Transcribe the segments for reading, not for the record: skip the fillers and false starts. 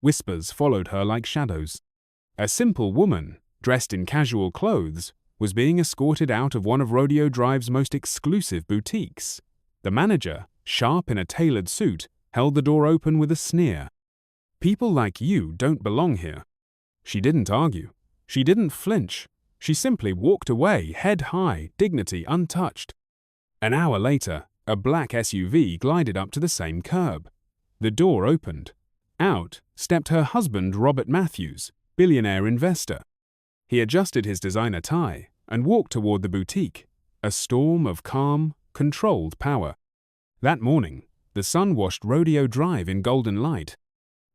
Whispers followed her like shadows. A simple woman, dressed in casual clothes, was being escorted out of one of Rodeo Drive's most exclusive boutiques. The manager, sharp in a tailored suit, held the door open with a sneer. "People like you don't belong here." She didn't argue. She didn't flinch. She simply walked away, head high, dignity untouched. An hour later, a black SUV glided up to the same curb. The door opened. Out stepped her husband, Robert Matthews, billionaire investor. He adjusted his designer tie and walked toward the boutique, a storm of calm, controlled power. That morning, the sun washed Rodeo Drive in golden light.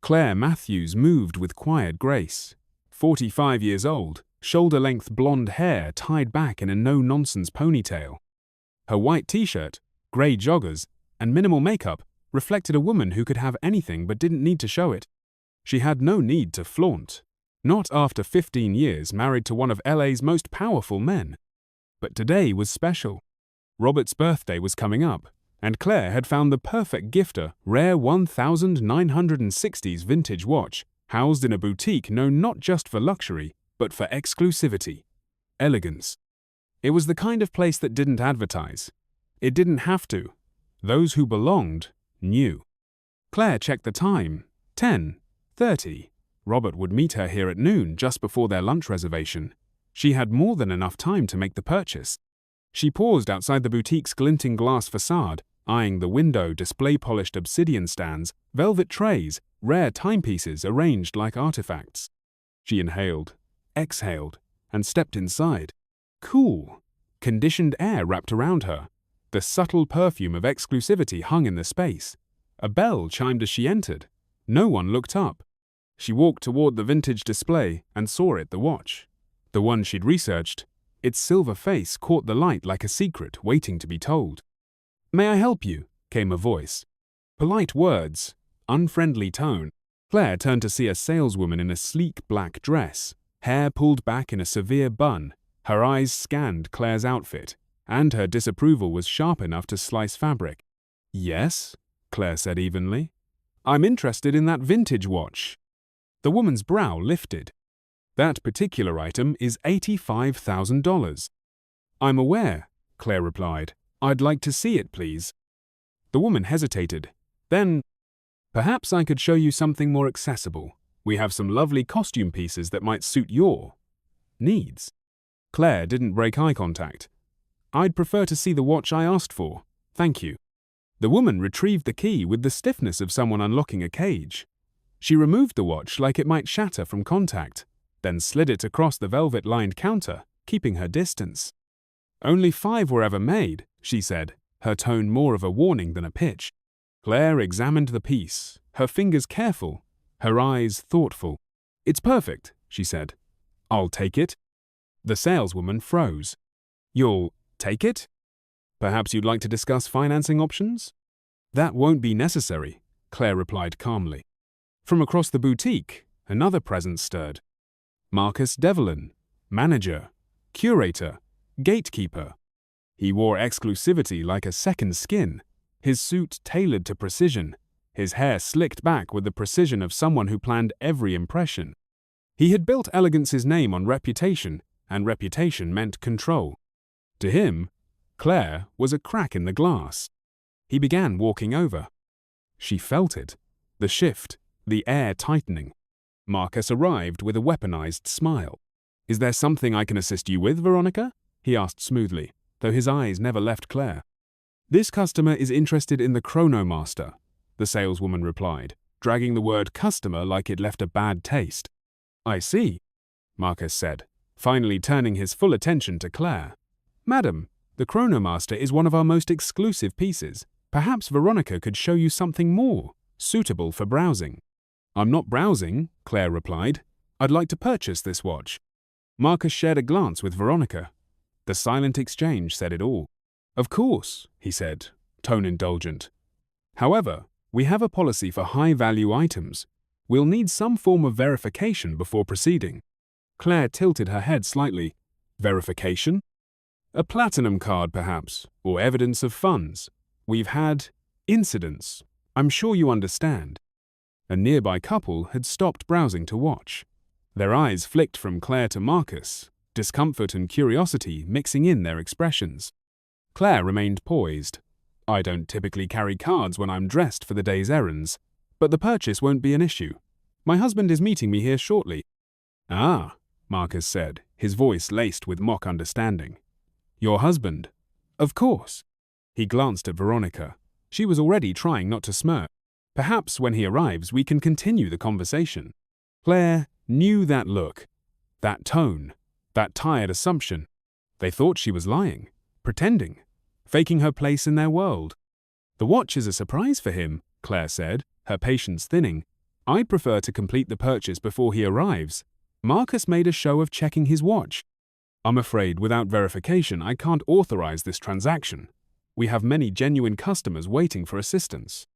Clare Matthews moved with quiet grace. 45 years old, shoulder-length blonde hair tied back in a no-nonsense ponytail. Her white t-shirt, grey joggers, and minimal makeup reflected a woman who could have anything but didn't need to show it. She had no need to flaunt. Not after 15 years married to one of LA's most powerful men. But today was special. Robert's birthday was coming up, and Clare had found the perfect gifter, rare 1960s vintage watch, housed in a boutique known not just for luxury, but for exclusivity, elegance. It was the kind of place that didn't advertise. It didn't have to. Those who belonged knew. Clare checked the time. 10:30. Robert would meet her here at noon, just before their lunch reservation. She had more than enough time to make the purchase. She paused outside the boutique's glinting glass facade, eyeing the window display-polished obsidian stands, velvet trays, rare timepieces arranged like artifacts. She inhaled, exhaled, and stepped inside. Cool, conditioned air wrapped around her. The subtle perfume of exclusivity hung in the space. A bell chimed as she entered. No one looked up. She walked toward the vintage display and saw it, the watch. The one she'd researched. Its silver face caught the light like a secret waiting to be told. "May I help you?" came a voice. Polite words, unfriendly tone. Clare turned to see a saleswoman in a sleek black dress, hair pulled back in a severe bun. Her eyes scanned Clare's outfit, and her disapproval was sharp enough to slice fabric. "Yes," Clare said evenly. "I'm interested in that vintage watch." The woman's brow lifted. "That particular item is $85,000. "I'm aware," Clare replied. "I'd like to see it, please." The woman hesitated. Then, "Perhaps I could show you something more accessible. We have some lovely costume pieces that might suit your needs." Clare didn't break eye contact. "I'd prefer to see the watch I asked for, thank you." The woman retrieved the key with the stiffness of someone unlocking a cage. She removed the watch like it might shatter from contact, then slid it across the velvet-lined counter, keeping her distance. "Only 5 were ever made," she said, her tone more of a warning than a pitch. Clare examined the piece, her fingers careful, her eyes thoughtful. "It's perfect," she said. "I'll take it." The saleswoman froze. "You'll take it? Perhaps you'd like to discuss financing options?" "That won't be necessary," Clare replied calmly. From across the boutique, another presence stirred. Marcus Devlin, manager, curator, gatekeeper. He wore exclusivity like a second skin, his suit tailored to precision, his hair slicked back with the precision of someone who planned every impression. He had built elegance's name on reputation, and reputation meant control. To him, Clare was a crack in the glass. He began walking over. She felt it, the shift, the air tightening. Marcus arrived with a weaponized smile. "Is there something I can assist you with, Veronica?" he asked smoothly, though his eyes never left Clare. "This customer is interested in the Chronomaster," the saleswoman replied, dragging the word customer like it left a bad taste. "I see," Marcus said, finally turning his full attention to Clare. "Madam, the Chronomaster is one of our most exclusive pieces. Perhaps Veronica could show you something more, suitable for browsing." "I'm not browsing," Clare replied. "I'd like to purchase this watch." Marcus shared a glance with Veronica. The silent exchange said it all. "Of course," he said, tone indulgent. "However, we have a policy for high-value items. We'll need some form of verification before proceeding." Clare tilted her head slightly. "Verification?" "A platinum card, perhaps, or evidence of funds. We've had incidents. I'm sure you understand." A nearby couple had stopped browsing to watch. Their eyes flicked from Claire to Marcus, discomfort and curiosity mixing in their expressions. Claire remained poised. "I don't typically carry cards when I'm dressed for the day's errands, but the purchase won't be an issue. My husband is meeting me here shortly." "Ah," Marcus said, his voice laced with mock understanding. "Your husband?" "Of course." He glanced at Veronica. She was already trying not to smirk. "Perhaps when he arrives we can continue the conversation." Claire knew that look, that tone, that tired assumption. They thought she was lying, pretending, faking her place in their world. "The watch is a surprise for him," Claire said, her patience thinning. "I'd prefer to complete the purchase before he arrives." Marcus made a show of checking his watch. "I'm afraid without verification I can't authorize this transaction. We have many genuine customers waiting for assistance."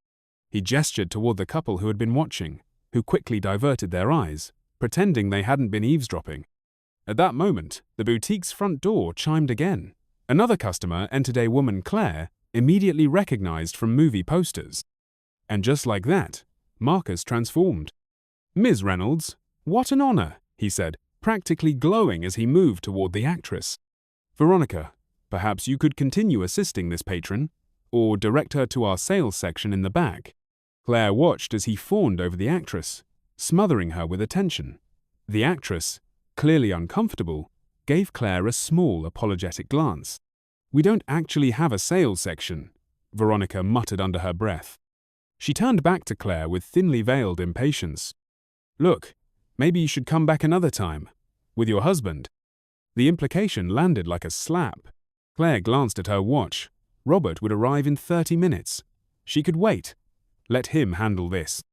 He gestured toward the couple who had been watching, who quickly diverted their eyes, pretending they hadn't been eavesdropping. At that moment, the boutique's front door chimed again. Another customer entered, a woman Claire immediately recognized from movie posters. And just like that, Marcus transformed. "Ms. Reynolds, what an honor," he said, practically glowing as he moved toward the actress. "Veronica, perhaps you could continue assisting this patron, or direct her to our sales section in the back." Claire watched as he fawned over the actress, smothering her with attention. The actress, clearly uncomfortable, gave Claire a small apologetic glance. "We don't actually have a sales section," Veronica muttered under her breath. She turned back to Claire with thinly veiled impatience. "Look, maybe you should come back another time, with your husband." The implication landed like a slap. Claire glanced at her watch. Robert would arrive in 30 minutes. She could wait. Let him handle this.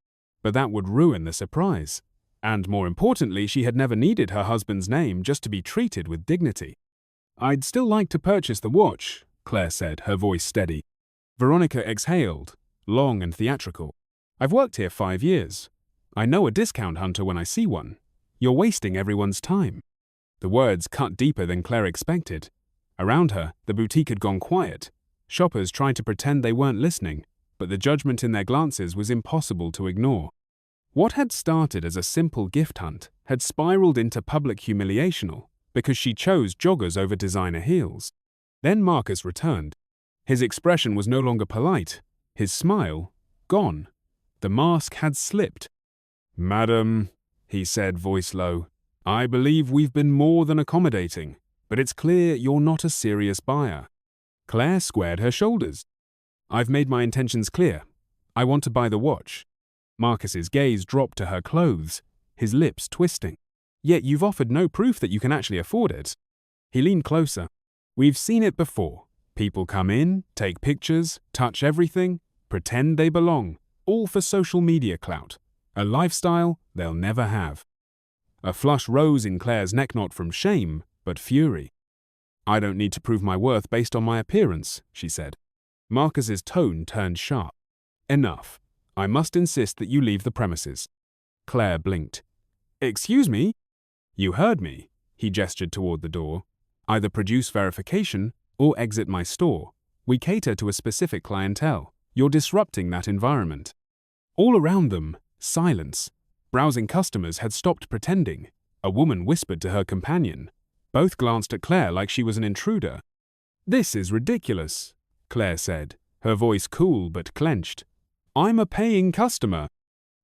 But that would ruin the surprise. And more importantly, she had never needed her husband's name just to be treated with dignity. "I'd still like to purchase the watch," Claire said, her voice steady. Veronica exhaled, long and theatrical. "I've worked here 5 years. I know a discount hunter when I see one. You're wasting everyone's time." The words cut deeper than Claire expected. Around her, the boutique had gone quiet. Shoppers tried to pretend they weren't listening, but the judgment in their glances was impossible to ignore. What had started as a simple gift hunt had spiraled into public humiliation because she chose joggers over designer heels. Then Marcus returned. His expression was no longer polite, his smile gone. The mask had slipped. "Madam," he said, voice low, "I believe we've been more than accommodating, but it's clear you're not a serious buyer." Claire squared her shoulders. "I've made my intentions clear. I want to buy the watch." Marcus's gaze dropped to her clothes, his lips twisting. "Yet you've offered no proof that you can actually afford it." He leaned closer. "We've seen it before. People come in, take pictures, touch everything, pretend they belong, all for social media clout, a lifestyle they'll never have." A flush rose in Claire's neck, not from shame, but fury. "I don't need to prove my worth based on my appearance," she said. Marcus's tone turned sharp. "Enough. I must insist that you leave the premises." Claire blinked. "Excuse me?" "You heard me," he gestured toward the door. "Either produce verification or exit my store. We cater to a specific clientele. You're disrupting that environment." All around them, silence. Browsing customers had stopped pretending. A woman whispered to her companion. Both glanced at Claire like she was an intruder. "This is ridiculous," Claire said, her voice cool but clenched. "I'm a paying customer."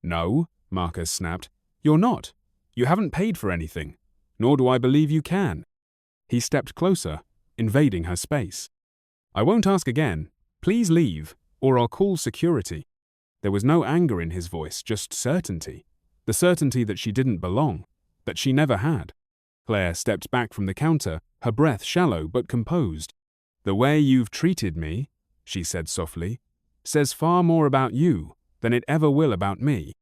"No," Marcus snapped. "You're not. You haven't paid for anything. Nor do I believe you can." He stepped closer, invading her space. "I won't ask again. Please leave, or I'll call security." There was no anger in his voice, just certainty. The certainty that she didn't belong, that she never had. Claire stepped back from the counter, her breath shallow but composed. "The way you've treated me," she said softly, "says far more about you than it ever will about me."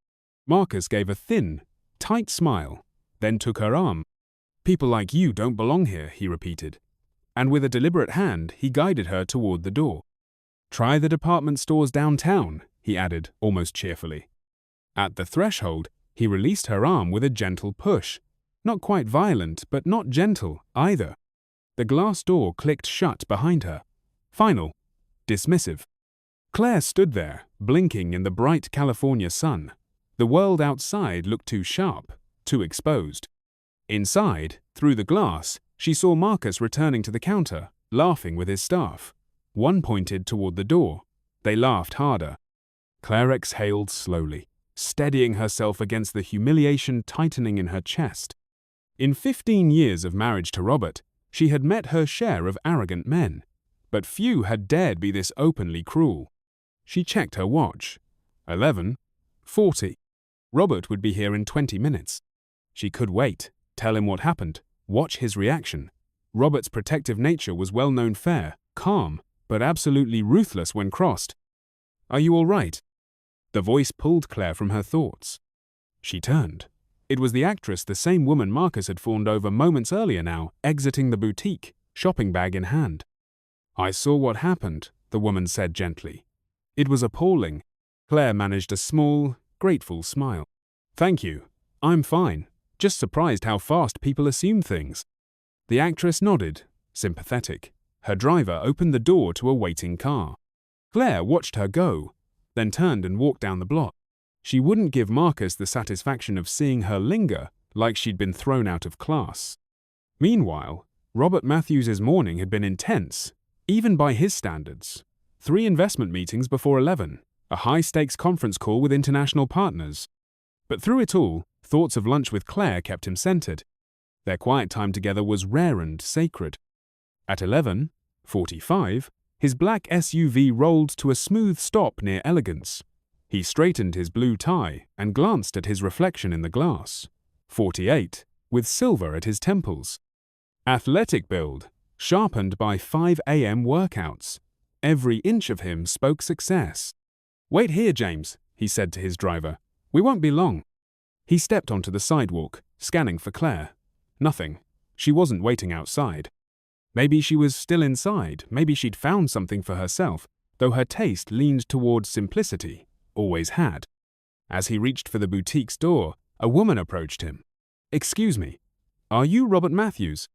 Marcus gave a thin, tight smile, then took her arm. "People like you don't belong here," he repeated. And with a deliberate hand, he guided her toward the door. "Try the department stores downtown," he added, almost cheerfully. At the threshold, he released her arm with a gentle push. Not quite violent, but not gentle either. The glass door clicked shut behind her. Final. Dismissive. Claire stood there, blinking in the bright California sun. The world outside looked too sharp, too exposed. Inside, through the glass, she saw Marcus returning to the counter, laughing with his staff. One pointed toward the door. They laughed harder. Clare exhaled slowly, steadying herself against the humiliation tightening in her chest. In 15 years of marriage to Robert, she had met her share of arrogant men, but few had dared be this openly cruel. She checked her watch. 11:40. Robert would be here in 20 minutes. She could wait, tell him what happened, watch his reaction. Robert's protective nature was well-known fair, calm, but absolutely ruthless when crossed. "Are you all right?" The voice pulled Clare from her thoughts. She turned. It was the actress, the same woman Marcus had fawned over moments earlier now, exiting the boutique, shopping bag in hand. "I saw what happened," the woman said gently. "It was appalling." Clare managed a small, grateful smile. "Thank you. I'm fine. Just surprised how fast people assume things." The actress nodded, sympathetic. Her driver opened the door to a waiting car. Clare watched her go, then turned and walked down the block. She wouldn't give Marcus the satisfaction of seeing her linger like she'd been thrown out of class. Meanwhile, Robert Matthews' morning had been intense, even by his standards. 3 investment meetings before 11, a high-stakes conference call with international partners. But through it all, thoughts of lunch with Clare kept him centered. Their quiet time together was rare and sacred. At 11:45, his black SUV rolled to a smooth stop near Elegance. He straightened his blue tie and glanced at his reflection in the glass. 48, with silver at his temples. Athletic build, sharpened by 5 a.m. workouts. Every inch of him spoke success. "Wait here, James," he said to his driver. "We won't be long." He stepped onto the sidewalk, scanning for Clare. Nothing. She wasn't waiting outside. Maybe she was still inside, maybe she'd found something for herself, though her taste leaned towards simplicity, always had. As he reached for the boutique's door, a woman approached him. "Excuse me, are you Robert Matthews?"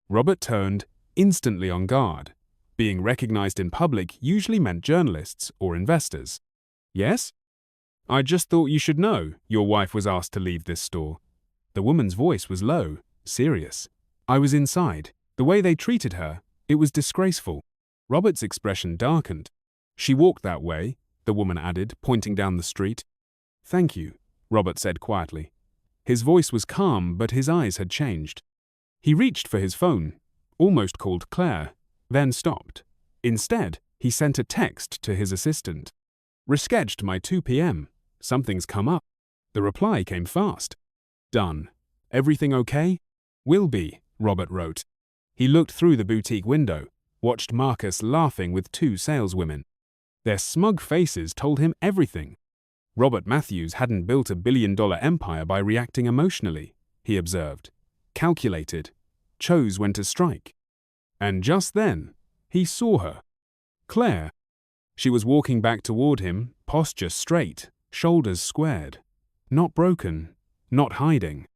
Robert turned, instantly on guard. Being recognized in public usually meant journalists or investors. "Yes? I just thought you should know your wife was asked to leave this store." The woman's voice was low, serious. "I was inside. The way they treated her, it was disgraceful." Robert's expression darkened. "She walked that way," the woman added, pointing down the street. "Thank you," Robert said quietly. His voice was calm, but his eyes had changed. He reached for his phone, almost called Clare, then stopped. Instead, he sent a text to his assistant. "Rescheduled my 2 p.m. Something's come up." The reply came fast. "Done. Everything okay?" "Will be," Robert wrote. He looked through the boutique window, watched Marcus laughing with 2 saleswomen. Their smug faces told him everything. Robert Matthews hadn't built a billion-dollar empire by reacting emotionally, he observed. Calculated, chose when to strike. And just then, he saw her. Clare. She was walking back toward him, posture straight, shoulders squared. Not broken, not hiding.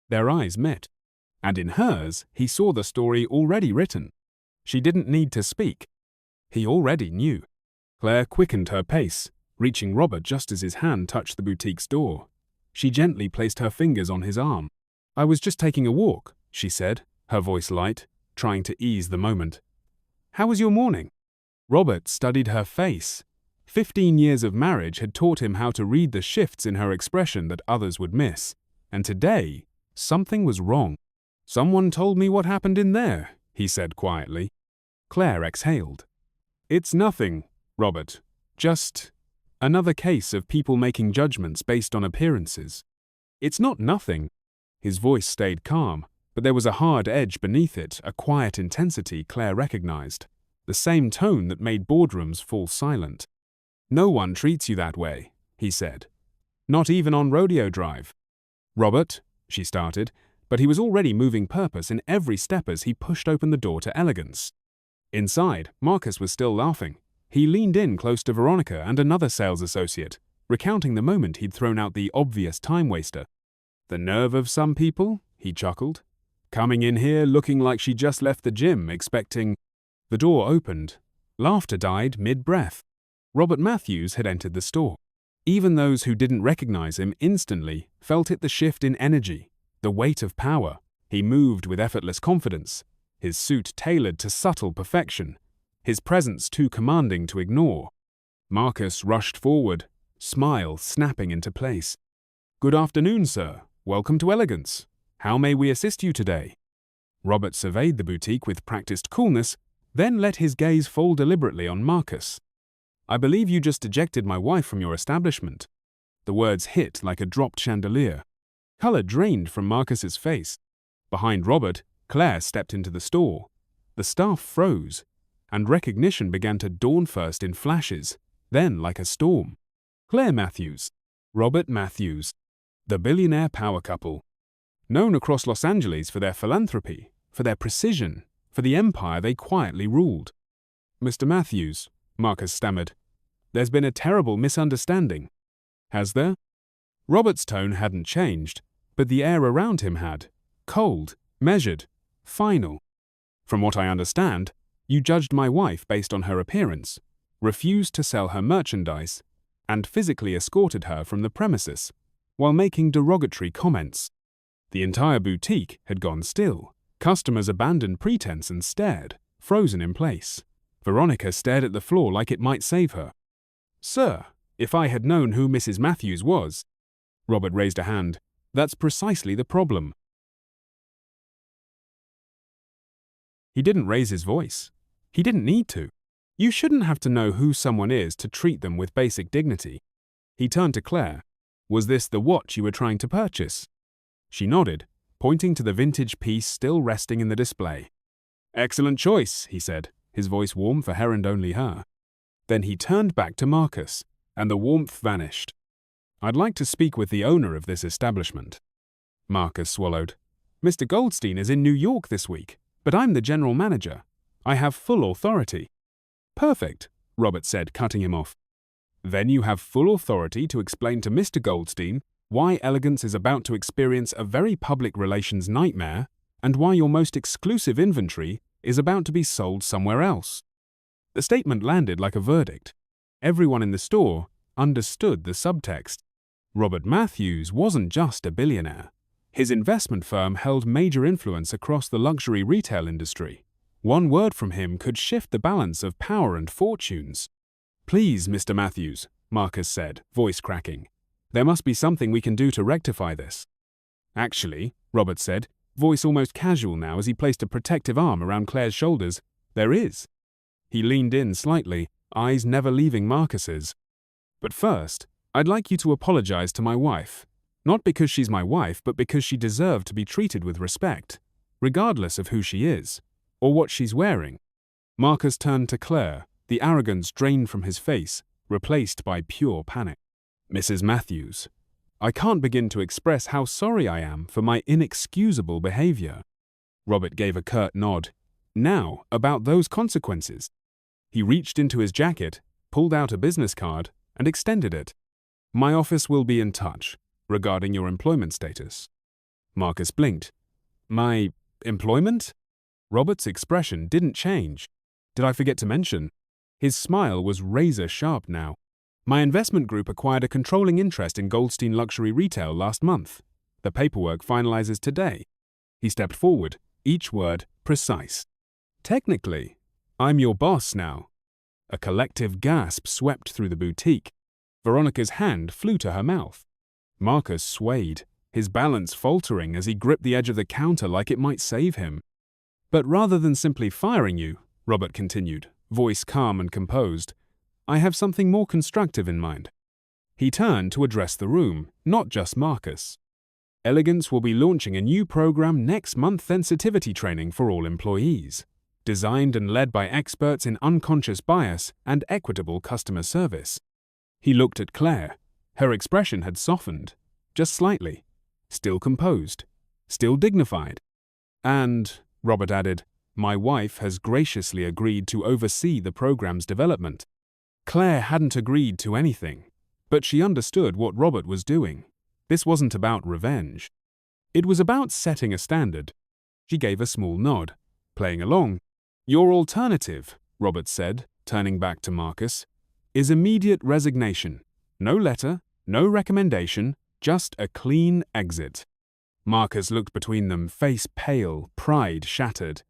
Their eyes met. And in hers, he saw the story already written. She didn't need to speak. He already knew. Clare quickened her pace, reaching Robert just as his hand touched the boutique's door. She gently placed her fingers on his arm. "I was just taking a walk," she said, her voice light, trying to ease the moment. "How was your morning?" Robert studied her face. 15 years of marriage had taught him how to read the shifts in her expression that others would miss. And today, something was wrong. "Someone told me what happened in there," he said quietly. Clare exhaled. "It's nothing, Robert. Just another case of people making judgments based on appearances." "It's not nothing." His voice stayed calm, but there was a hard edge beneath it, a quiet intensity Clare recognized. The same tone that made boardrooms fall silent. "No one treats you that way," he said. "Not even on Rodeo Drive." "Robert," she started, but he was already moving purpose in every step as he pushed open the door to Elegance. Inside, Marcus was still laughing. He leaned in close to Veronica and another sales associate, recounting the moment he'd thrown out the obvious time-waster. "The nerve of some people," he chuckled. "Coming in here looking like she just left the gym, expecting—" The door opened. Laughter died mid-breath. Robert Matthews had entered the store. Even those who didn't recognize him instantly felt it, the shift in energy, the weight of power. He moved with effortless confidence, his suit tailored to subtle perfection, his presence too commanding to ignore. Marcus rushed forward, smile snapping into place. "Good afternoon, sir. Welcome to Elegance. How may we assist you today?" Robert surveyed the boutique with practiced coolness, then let his gaze fall deliberately on Marcus. "I believe you just ejected my wife from your establishment." The words hit like a dropped chandelier. Color drained from Marcus's face. Behind Robert, Claire stepped into the store. The staff froze, and recognition began to dawn, first in flashes, then like a storm. Clare Matthews, Robert Matthews, the billionaire power couple. Known across Los Angeles for their philanthropy, for their precision, for the empire they quietly ruled. "Mr. Matthews," Marcus stammered, "there's been a terrible misunderstanding." "Has there?" Robert's tone hadn't changed, but the air around him had. Cold, measured, final. "From what I understand, you judged my wife based on her appearance, refused to sell her merchandise, and physically escorted her from the premises, while making derogatory comments." The entire boutique had gone still. Customers abandoned pretense and stared, frozen in place. Veronica stared at the floor like it might save her. "Sir, if I had known who Mrs. Matthews was..." Robert raised a hand. "That's precisely the problem." He didn't raise his voice. He didn't need to. You shouldn't have to know who someone is to treat them with basic dignity. He turned to Claire. "Was this the watch you were trying to purchase?" She nodded, pointing to the vintage piece still resting in the display. "Excellent choice," he said, his voice warm for her and only her. Then he turned back to Marcus, and the warmth vanished. "I'd like to speak with the owner of this establishment." Marcus swallowed. "Mr. Goldstein is in New York this week, but I'm the general manager. I have full authority." "Perfect," Robert said, cutting him off. "Then you have full authority to explain to Mr. Goldstein why Elegance is about to experience a very public relations nightmare, and why your most exclusive inventory is about to be sold somewhere else." The statement landed like a verdict. Everyone in the store understood the subtext. Robert Matthews wasn't just a billionaire. His investment firm held major influence across the luxury retail industry. One word from him could shift the balance of power and fortunes. "Please, Mr. Matthews," Marcus said, voice cracking. "There must be something we can do to rectify this." "Actually," Robert said, voice almost casual now as he placed a protective arm around Claire's shoulders, "there is." He leaned in slightly, eyes never leaving Marcus's. "But first, I'd like you to apologize to my wife. Not because she's my wife, but because she deserved to be treated with respect, regardless of who she is, or what she's wearing." Marcus turned to Claire, the arrogance drained from his face, replaced by pure panic. "Mrs. Matthews, I can't begin to express how sorry I am for my inexcusable behavior." Robert gave a curt nod. "Now, about those consequences." He reached into his jacket, pulled out a business card, and extended it. "My office will be in touch regarding your employment status." Marcus blinked. "My employment?" Robert's expression didn't change. "Did I forget to mention?" His smile was razor-sharp now. "My investment group acquired a controlling interest in Goldstein Luxury Retail last month. The paperwork finalizes today." He stepped forward, each word precise. "Technically, I'm your boss now." A collective gasp swept through the boutique. Veronica's hand flew to her mouth. Marcus swayed, his balance faltering as he gripped the edge of the counter like it might save him. "But rather than simply firing you," Robert continued, voice calm and composed, "I have something more constructive in mind." He turned to address the room, not just Marcus. "Elegance will be launching a new program next month, sensitivity training for all employees, designed and led by experts in unconscious bias and equitable customer service." He looked at Claire. Her expression had softened, just slightly, still composed, still dignified. "And," Robert added, "my wife has graciously agreed to oversee the program's development." Claire hadn't agreed to anything, but she understood what Robert was doing. This wasn't about revenge. It was about setting a standard. She gave a small nod, playing along. "Your alternative," Robert said, turning back to Marcus, "is immediate resignation. No letter, no recommendation, just a clean exit. Marcus looked between them, face pale, pride shattered.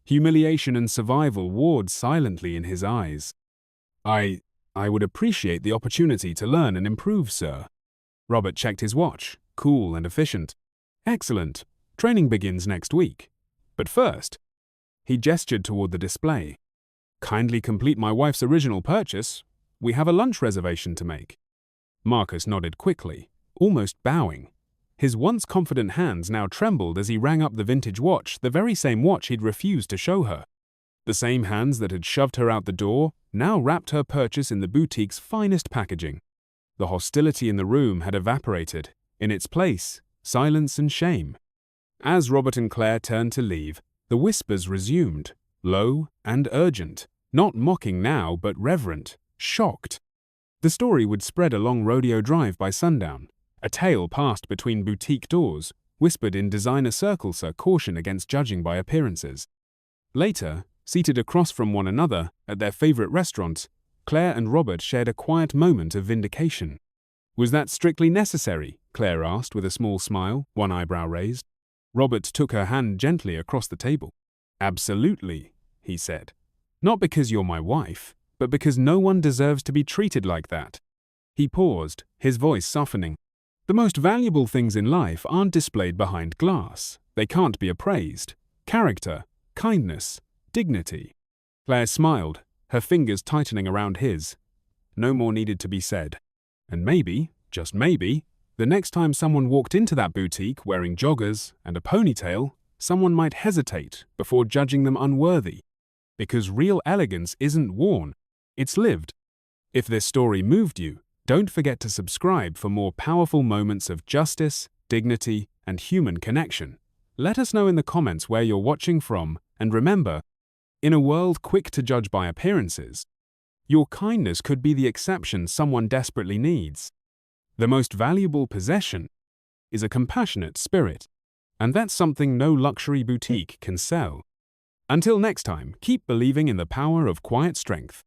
Humiliation and survival warred silently in his eyes. I would appreciate the opportunity to learn and improve, sir. Robert checked his watch, cool and efficient. Excellent. Training begins next week. But first, he gestured toward the display. Kindly complete my wife's original purchase. We have a lunch reservation to make. Marcus nodded quickly, almost bowing. His once confident hands now trembled as he rang up the vintage watch, the very same watch he'd refused to show her. The same hands that had shoved her out the door now wrapped her purchase in the boutique's finest packaging. The hostility in the room had evaporated. In its place, silence and shame. As Robert and Claire turned to leave, the whispers resumed, low and urgent, not mocking now but reverent, shocked. The story would spread along Rodeo Drive by sundown. A tale passed between boutique doors, whispered in designer circles a caution against judging by appearances. Later, seated across from one another at their favorite restaurant, Claire and Robert shared a quiet moment of vindication. Was that strictly necessary? Claire asked with a small smile, one eyebrow raised. Robert took her hand gently across the table. Absolutely, he said. Not because you're my wife, but because no one deserves to be treated like that. He paused, his voice softening. The most valuable things in life aren't displayed behind glass. They can't be appraised. Character, kindness, dignity. Claire smiled, her fingers tightening around his. No more needed to be said. And maybe, just maybe, the next time someone walked into that boutique wearing joggers and a ponytail, someone might hesitate before judging them unworthy. Because real elegance isn't worn, it's lived. If this story moved you, don't forget to subscribe for more powerful moments of justice, dignity, and human connection. Let us know in the comments where you're watching from, and remember, in a world quick to judge by appearances, your kindness could be the exception someone desperately needs. The most valuable possession is a compassionate spirit, and that's something no luxury boutique can sell. Until next time, keep believing in the power of quiet strength.